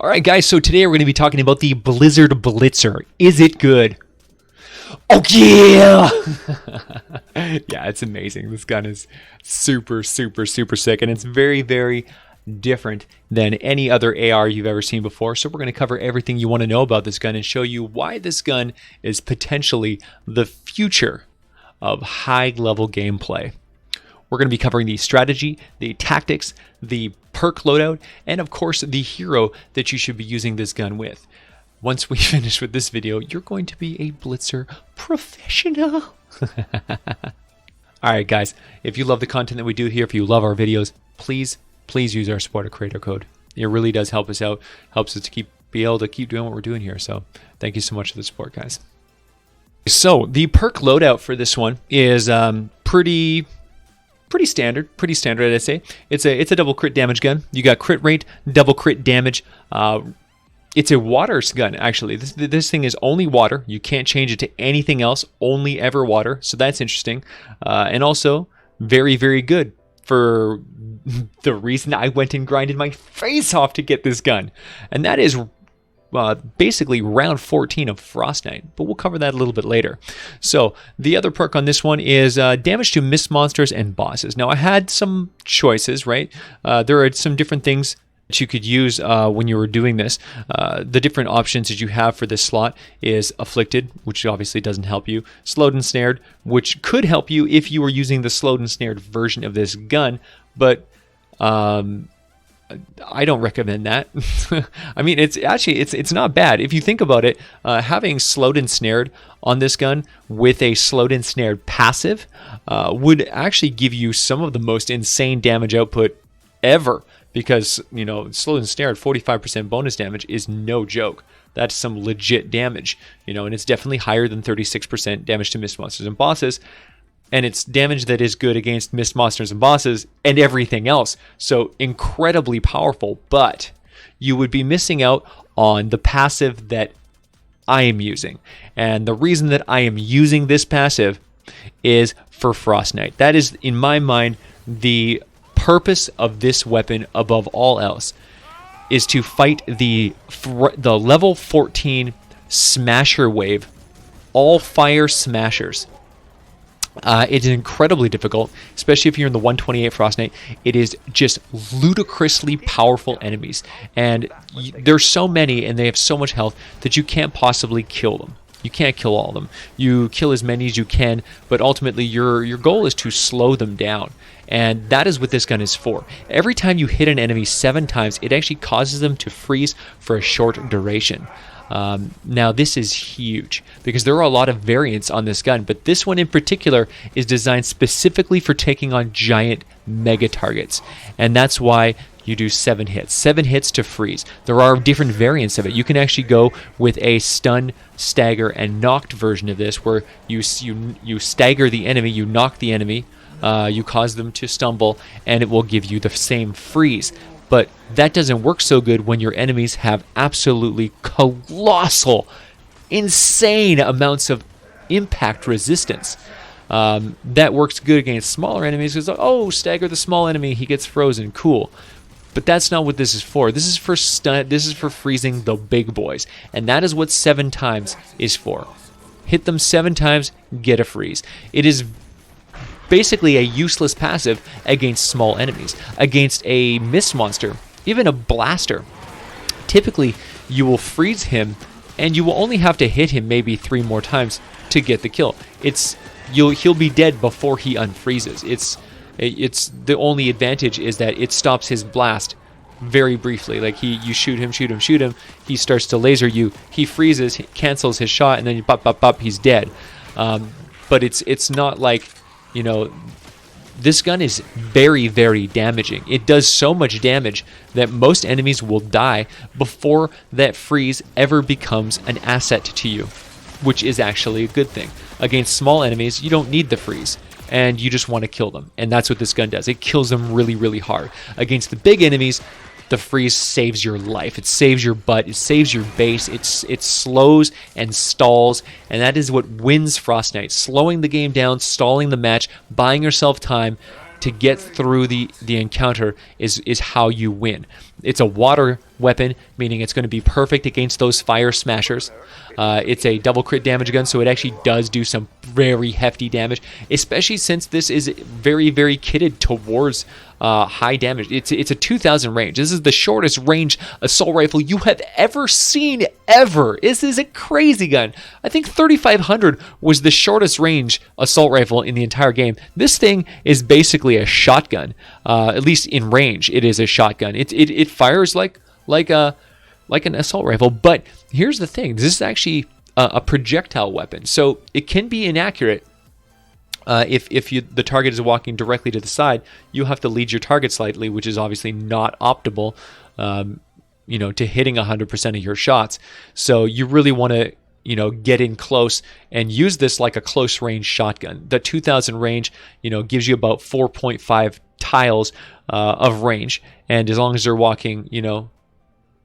Alright guys, so today we're going to be talking about the Blizzard Blitzer. Is it good? Oh yeah! Yeah, it's amazing. This gun is super sick, and it's very different than any other AR you've ever seen before. So we're going to cover everything you want to know about this gun and show you why this gun is potentially the future of high-level gameplay. We're going to be covering the strategy, the tactics, the perk loadout, and of course the hero that you should be using this gun with. Once we finish with this video, you're going to be a Blitzer professional. Alright guys, if you love the content that we do here, if you love our videos, please use our supporter creator code. It really does help us out, helps us to be able to keep doing what we're doing here. So thank you so much for the support, guys. So the perk loadout for this one is pretty standard, I'd say. It's a double crit damage gun. You got crit rate, double crit damage. It's a water gun, actually. This thing is only water. You can't change it to anything else, only ever water. So that's interesting. And also very good for the reason I went and grinded my face off to get this gun. And that is basically round 14 of Frostnite, but we'll cover that a little bit later. So the other perk on this one is damage to mist monsters and bosses. Now I had some choices, right? There are some different things that you could use when you were doing this. The different options that you have for this slot is Afflicted, which obviously doesn't help you. Slowed and Snared, which could help you if you were using the slowed and snared version of this gun, but I don't recommend that. I mean, it's not bad. If you think about it, having slowed and snared on this gun with a slowed and snared passive would actually give you some of the most insane damage output ever. Because, you know, slowed and snared 45% bonus damage is no joke. That's some legit damage, you know, and it's definitely higher than 36% damage to mist monsters and bosses. And it's damage that is good against mist monsters and bosses and everything else. So incredibly powerful, but you would be missing out on the passive that I am using. And the reason that I am using this passive is for Frostnite. That is, in my mind, the purpose of this weapon above all else is to fight the level 14 smasher wave, all fire smashers. It is incredibly difficult, especially if you're in the 128 Frostnite. It is just ludicrously powerful enemies, and there's so many and they have so much health that you can't possibly kill them. You can't kill all of them. You kill as many as you can, but ultimately your goal is to slow them down. And that is what this gun is for. Every time you hit an enemy 7 times, it actually causes them to freeze for a short duration. Now this is huge because there are a lot of variants on this gun, but this one in particular is designed specifically for taking on giant mega targets. And that's why you do 7 hits. 7 hits to freeze. There are different variants of it. You can actually go with a stun, stagger, and knocked version of this where you stagger the enemy, you knock the enemy, you cause them to stumble, and it will give you the same freeze. But that doesn't work so good when your enemies have absolutely colossal, insane amounts of impact resistance. That works good against smaller enemies because, oh, stagger the small enemy, he gets frozen, cool. But that's not what this is for. This is for this is for freezing the big boys. And that is what 7 times is for. Hit them 7 times, get a freeze. It is basically a useless passive against small enemies. Against a mist monster, even a blaster, typically you will freeze him and you will only have to hit him maybe 3 more times to get the kill. He'll be dead before he unfreezes. It's the only advantage is that it stops his blast very briefly. Like you shoot him, he starts to laser you, he freezes, he cancels his shot, and then you pop, he's dead. But it's not like, you know, this gun is very damaging. It does so much damage that most enemies will die before that freeze ever becomes an asset to you, which is actually a good thing. Against small enemies, you don't need the freeze, and you just want to kill them. And that's what this gun does. It kills them really hard. Against the big enemies, the freeze saves your life. It saves your butt. It saves your base. It slows and stalls, and that is what wins Frostnite. Slowing the game down, stalling the match, buying yourself time, to get through the encounter is how you win. It's a water weapon, meaning it's going to be perfect against those fire smashers. It's a double crit damage gun, so it actually does do some very hefty damage, especially since this is very, very kitted towards high damage. It's a 2,000 range. This is the shortest range assault rifle you have ever seen, ever. This is a crazy gun. I think 3,500 was the shortest range assault rifle in the entire game. This thing is basically a shotgun. At least in range, it is a shotgun. It fires like an assault rifle, but here's the thing: this is actually a projectile weapon, so it can be inaccurate. If the target is walking directly to the side, you have to lead your target slightly, which is obviously not optimal, to hitting 100% of your shots. So you really want to, get in close and use this like a close range shotgun. The 2,000 range, gives you about 4.5 tiles of range, and as long as they're walking,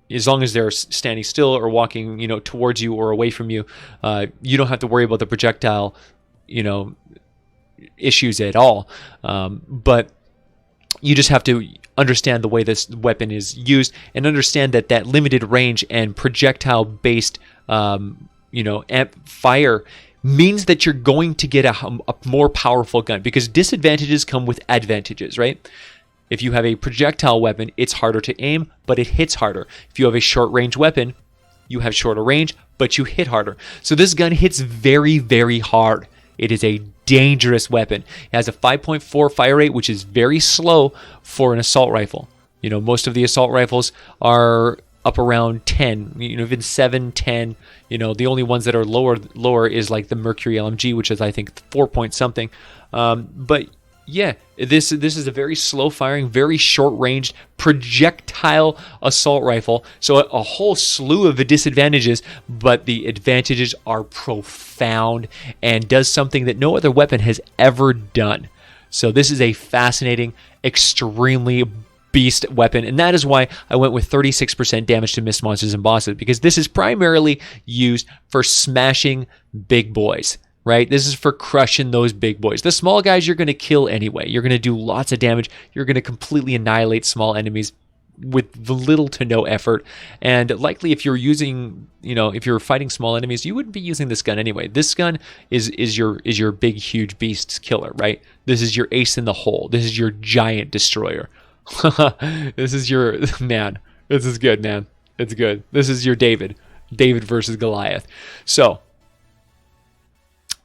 as long as they're standing still or walking, towards you or away from you, you don't have to worry about the projectile, issues at all. But you just have to understand the way this weapon is used and understand that limited range and projectile based, fire means that you're going to get a more powerful gun, because disadvantages come with advantages, right? If you have a projectile weapon, it's harder to aim, but it hits harder. If you have a short range weapon, you have shorter range, but you hit harder. So this gun hits very, very hard. It is a dangerous weapon. It has a 5.4 fire rate, which is very slow for an assault rifle. Most of the assault rifles are up around 10, even 7, 10. The only ones that are lower is like the Mercury LMG, which is I think 4 point something. But yeah, this is a very slow firing, very short ranged projectile assault rifle. So a whole slew of the disadvantages, but the advantages are profound and does something that no other weapon has ever done. So this is a fascinating, extremely beast weapon, and that is why I went with 36% damage to missed monsters and bosses, because this is primarily used for smashing big boys. Right? This is for crushing those big boys. The small guys you're going to kill anyway. You're going to do lots of damage. You're going to completely annihilate small enemies with little to no effort. And likely if you're using, if you're fighting small enemies, you wouldn't be using this gun anyway. This gun is your big, huge beast killer, right? This is your ace in the hole. This is your giant destroyer. This is your, man, this is good, man. It's good. This is your David versus Goliath. So,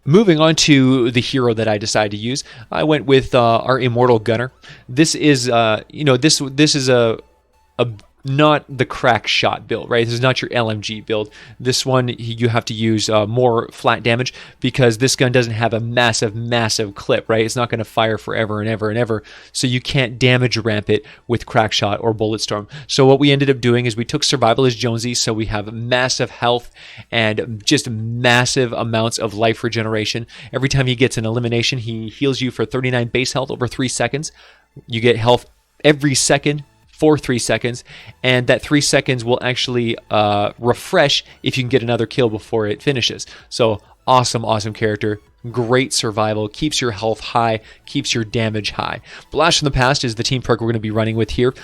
moving on to the hero that I decided to use, I went with our Immortal Gunner. This is, this is a not the crack shot build, right? This is not your LMG build. This one, you have to use more flat damage, because this gun doesn't have a massive clip, right? It's not going to fire forever and ever and ever, so you can't damage ramp it with crack shot or bullet storm. So what we ended up doing is we took Survivalist Jonesy, so we have massive health and just massive amounts of life regeneration. Every time he gets an elimination, he heals you for 39 base health over 3 seconds. You get health every second for 3 seconds, and that 3 seconds will actually refresh if you can get another kill before it finishes. So awesome character, great survival, keeps your health high, keeps your damage high. Blast from the Past is the team perk we're going to be running with here.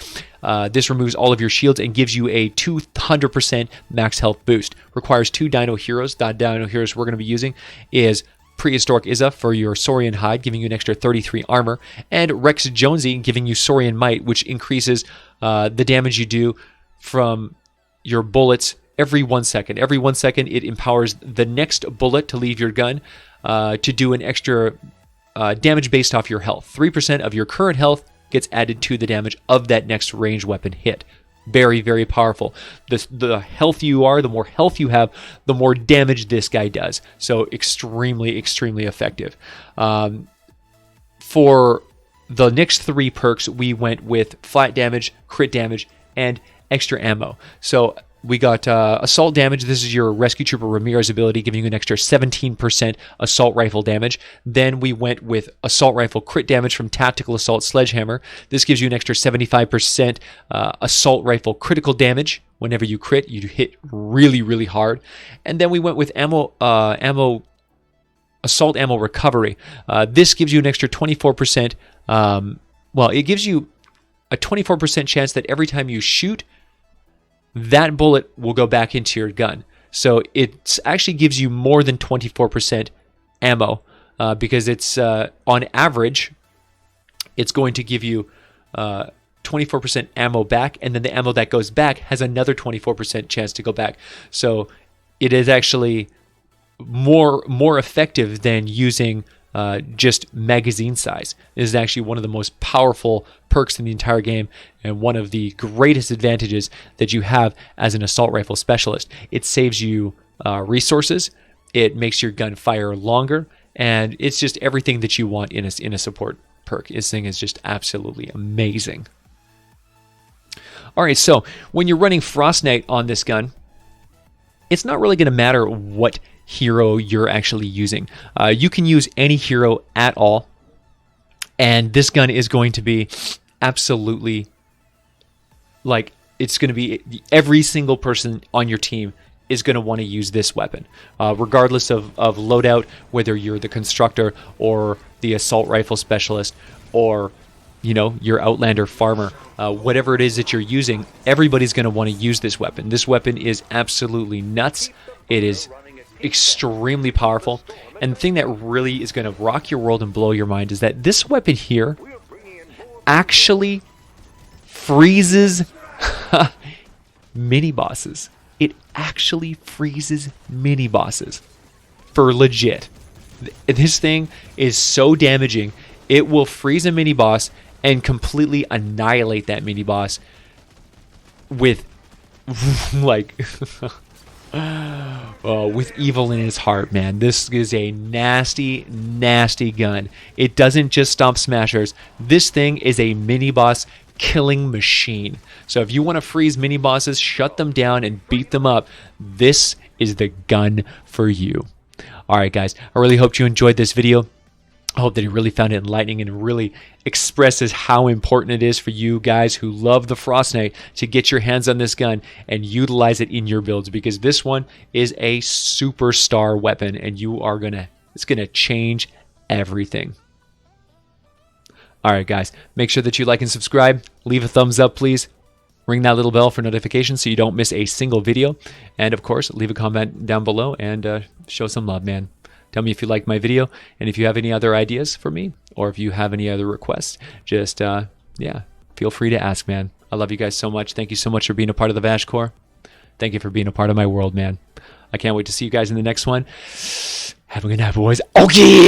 This removes all of your shields and gives you a 200% max health boost. Requires 2 Dino Heroes. The Dino Heroes we're going to be using is Prehistoric Izza for your Saurian Hide, giving you an extra 33 armor, and Rex Jonesy giving you Saurian Might, which increases the damage you do from your bullets every 1 second. Every 1 second, it empowers the next bullet to leave your gun to do an extra damage based off your health. 3% of your current health gets added to the damage of that next ranged weapon hit. Very powerful. The healthier you are, the more health you have, the more damage this guy does. So extremely effective. For the next 3 perks, we went with flat damage, crit damage, and extra ammo. So we got assault damage. This is your Rescue Trooper Ramirez ability, giving you an extra 17% assault rifle damage. Then we went with assault rifle crit damage from Tactical Assault Sledgehammer. This gives you an extra 75% assault rifle critical damage. Whenever you crit, you hit really hard. And then we went with assault ammo recovery. This gives you an extra 24% well, it gives you a 24% chance that every time you shoot, that bullet will go back into your gun. So it actually gives you more than 24% ammo because it's on average, it's going to give you 24% ammo back, and then the ammo that goes back has another 24% chance to go back. So it is actually more effective than using just magazine size. It is actually one of the most powerful perks in the entire game, and one of the greatest advantages that you have as an assault rifle specialist. It saves you resources, it makes your gun fire longer, and it's just everything that you want in a support perk. This thing is just absolutely amazing. All right, so when you're running Frostnite on this gun, it's not really going to matter what hero you're actually using. You can use any hero at all, and this gun is going to be absolutely, like, it's going to be every single person on your team is going to want to use this weapon, regardless of loadout, whether you're the constructor or the assault rifle specialist or, you know, your outlander farmer, whatever it is that you're using, everybody's going to want to use this weapon. This weapon is absolutely nuts. It is extremely powerful, and the thing that really is going to rock your world and blow your mind is that this weapon here actually freezes mini bosses. It actually freezes mini bosses for legit. This thing is so damaging. It will freeze a mini boss and completely annihilate that mini boss with like with evil in his heart, man. This is a nasty, nasty gun. It doesn't just stomp smashers. This thing is a mini boss killing machine. So if you want to freeze mini bosses, shut them down, and beat them up, this is the gun for you. All right, guys, I really hope you enjoyed this video. I hope that you really found it enlightening and really expresses how important it is for you guys who love the Frostnite to get your hands on this gun and utilize it in your builds, because this one is a superstar weapon, and it's gonna change everything. All right, guys, make sure that you like and subscribe. Leave a thumbs up, please. Ring that little bell for notifications so you don't miss a single video. And of course, leave a comment down below and show some love, man. Tell me if you liked my video, and if you have any other ideas for me, or if you have any other requests, just, yeah, feel free to ask, man. I love you guys so much. Thank you so much for being a part of the VASH Corps. Thank you for being a part of my world, man. I can't wait to see you guys in the next one. Have a good night, boys. Okay!